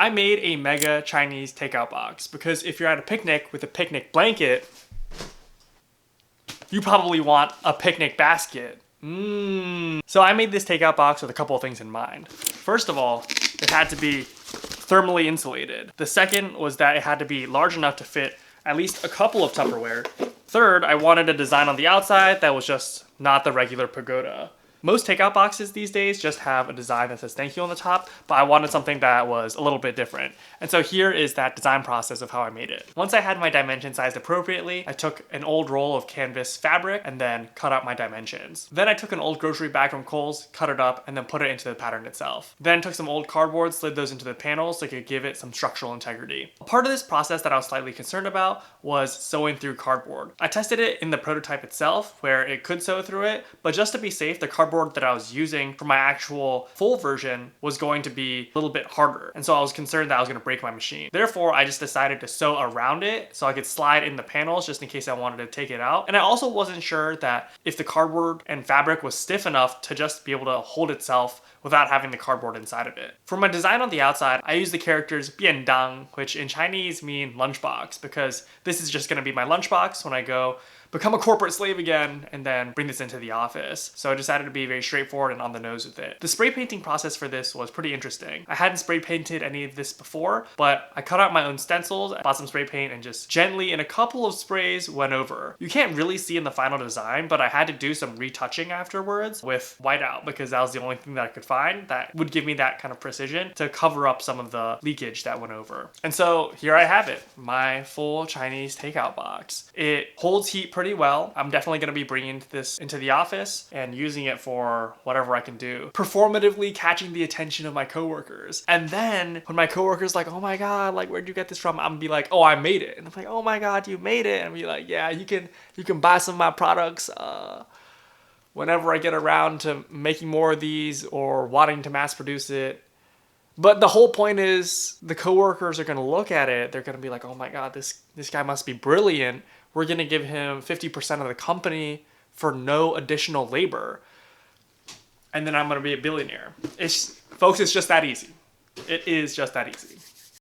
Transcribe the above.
I made a mega Chinese takeout box because if you're at a picnic with a picnic blanket, you probably want a picnic basket. So I made this takeout box with a couple of things in mind. First of all, it had to be thermally insulated. The second was that it had to be large enough to fit at least a couple of Tupperware. Third, I wanted a design on the outside that was just not the regular pagoda. Most takeout boxes these days just have a design that says thank you on the top, but I wanted something that was a little bit different. And so here is that design process of how I made it. Once I had my dimension sized appropriately, I took an old roll of canvas fabric and then cut out my dimensions. Then I took an old grocery bag from Kohl's, cut it up, and then put it into the pattern itself. Then took some old cardboard, slid those into the panels so I could give it some structural integrity. A part of this process that I was slightly concerned about was sewing through cardboard. I tested it in the prototype itself where it could sew through it, but just to be safe, the cardboard that I was using for my actual full version was going to be a little bit harder. And so I was concerned that I was going to break my machine. Therefore, I just decided to sew around it so I could slide in the panels just in case I wanted to take it out. And I also wasn't sure that if the cardboard and fabric was stiff enough to just be able to hold itself without having the cardboard inside of it. For my design on the outside, I used the characters 便当, which in Chinese mean lunchbox, because this is just going to be my lunchbox when I go become a corporate slave again and then bring this into the office. So I decided to be very straightforward and on the nose with it. The spray painting process for this was pretty interesting. I hadn't spray painted any of this before, but I cut out my own stencils, bought some spray paint, and just gently in a couple of sprays went over. You can't really see in the final design, but I had to do some retouching afterwards with whiteout because that was the only thing that I could find that would give me that kind of precision to cover up some of the leakage that went over. And so here I have it, my full Chinese takeout box. It holds heat pretty well. I'm definitely going to be bringing this into the office and using it for whatever I can do. Performatively catching the attention of my coworkers. And then when my coworkers like, oh my God, like where'd you get this from? I'm gonna be like, oh, I made it. And I'm like, oh my God, you made it. And I'll be like, yeah, you can buy some of my products whenever I get around to making more of these or wanting to mass produce it. But the whole point is the coworkers are going to look at it. They're going to be like, oh my God, this guy must be brilliant. We're going to give him 50% of the company for no additional labor. And then I'm going to be a billionaire. Folks, it's just that easy. It is just that easy.